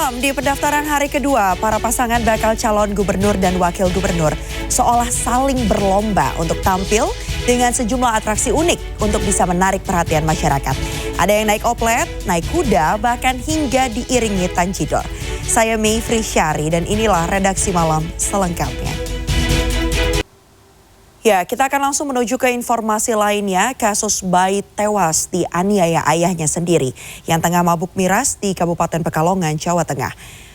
Malam di pendaftaran hari kedua, para pasangan bakal calon gubernur dan wakil gubernur seolah saling berlomba untuk tampil dengan sejumlah atraksi unik untuk bisa menarik perhatian masyarakat. Ada yang naik oplet, naik kuda, bahkan hingga diiringi tanjidor. Saya Mayfri Syari dan inilah redaksi malam selengkapnya. Ya, kita akan langsung menuju ke informasi lainnya, kasus bayi tewas dianiaya ayahnya sendiri yang tengah mabuk miras di Kabupaten Pekalongan, Jawa Tengah.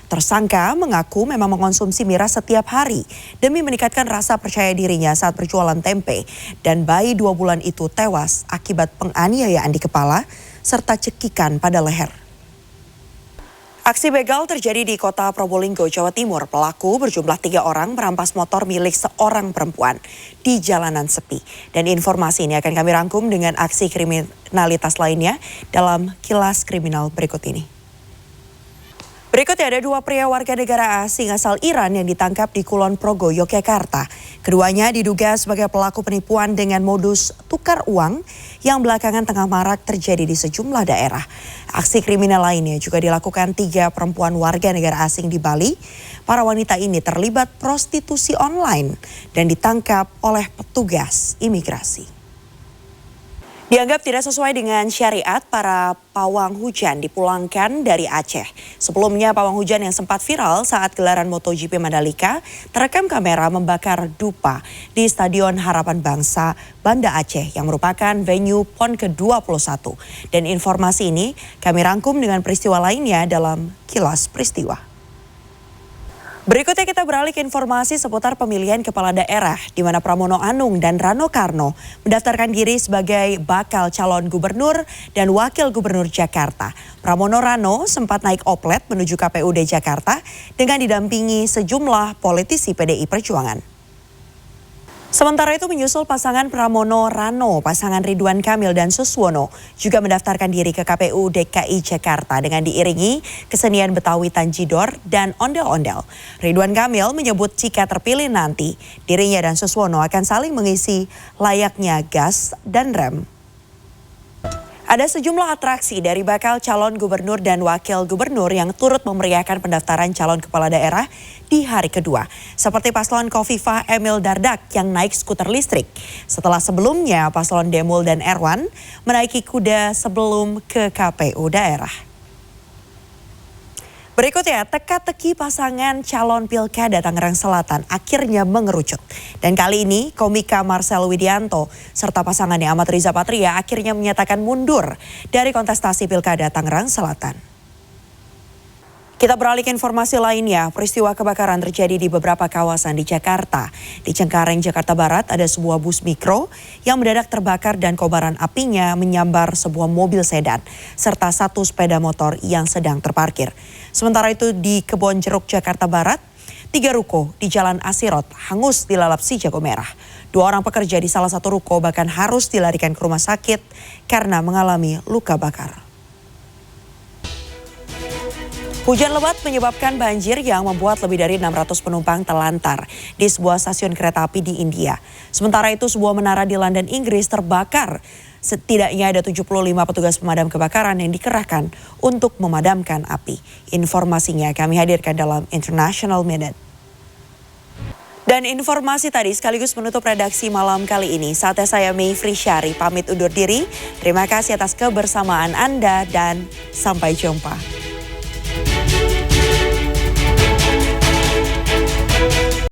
Tersangka mengaku memang mengonsumsi miras setiap hari demi meningkatkan rasa percaya dirinya saat berjualan tempe. Dan bayi 2 bulan itu tewas akibat penganiayaan di kepala serta cekikan pada leher. Aksi begal terjadi di kota Probolinggo, Jawa Timur. Pelaku berjumlah 3 orang merampas motor milik seorang perempuan di jalanan sepi. Dan informasi ini akan kami rangkum dengan aksi kriminalitas lainnya dalam Kilas Kriminal berikut ini. Berikutnya ada 2 pria warga negara asing asal Iran yang ditangkap di Kulon Progo, Yogyakarta. Keduanya diduga sebagai pelaku penipuan dengan modus tukar uang yang belakangan tengah marak terjadi di sejumlah daerah. Aksi kriminal lainnya juga dilakukan 3 perempuan warga negara asing di Bali. Para wanita ini terlibat prostitusi online dan ditangkap oleh petugas imigrasi. Dianggap tidak sesuai dengan syariat, para pawang hujan dipulangkan dari Aceh. Sebelumnya pawang hujan yang sempat viral saat gelaran MotoGP Mandalika terekam kamera membakar dupa di Stadion Harapan Bangsa, Banda Aceh yang merupakan venue PON ke-21. Dan informasi ini kami rangkum dengan peristiwa lainnya dalam Kilas Peristiwa. Berikutnya kita beralih ke informasi seputar pemilihan kepala daerah di mana Pramono Anung dan Rano Karno mendaftarkan diri sebagai bakal calon gubernur dan wakil gubernur Jakarta. Pramono Rano sempat naik oplet menuju KPUD Jakarta dengan didampingi sejumlah politisi PDI Perjuangan. Sementara itu menyusul pasangan Pramono Rano, pasangan Ridwan Kamil dan Suswono juga mendaftarkan diri ke KPU DKI Jakarta dengan diiringi kesenian Betawi Tanjidor dan ondel-ondel. Ridwan Kamil menyebut jika terpilih nanti, dirinya dan Suswono akan saling mengisi layaknya gas dan rem. Ada sejumlah atraksi dari bakal calon gubernur dan wakil gubernur yang turut memeriahkan pendaftaran calon kepala daerah di hari kedua. Seperti paslon Khofifah Emil Dardak yang naik skuter listrik. Setelah sebelumnya paslon Demul dan Erwan menaiki kuda sebelum ke KPU daerah. Berikutnya, teka-teki pasangan calon pilkada Tangerang Selatan akhirnya mengerucut. Dan kali ini komika Marcel Widianto serta pasangannya Ahmad Riza Patria akhirnya menyatakan mundur dari kontestasi pilkada Tangerang Selatan. Kita beralih ke informasi lainnya, peristiwa kebakaran terjadi di beberapa kawasan di Jakarta. Di Cengkareng, Jakarta Barat ada sebuah bus mikro yang mendadak terbakar dan kobaran apinya menyambar sebuah mobil sedan serta 1 sepeda motor yang sedang terparkir. Sementara itu di Kebonjeruk, Jakarta Barat, 3 ruko di Jalan Asirot hangus dilalap si jago merah. 2 orang pekerja di salah satu ruko bahkan harus dilarikan ke rumah sakit karena mengalami luka bakar. Hujan lebat menyebabkan banjir yang membuat lebih dari 600 penumpang terlantar di sebuah stasiun kereta api di India. Sementara itu sebuah menara di London, Inggris terbakar. Setidaknya ada 75 petugas pemadam kebakaran yang dikerahkan untuk memadamkan api. Informasinya kami hadirkan dalam International Minute. Dan informasi tadi sekaligus menutup redaksi malam kali ini. Saatnya saya Mayfri Syari pamit undur diri. Terima kasih atas kebersamaan Anda dan sampai jumpa.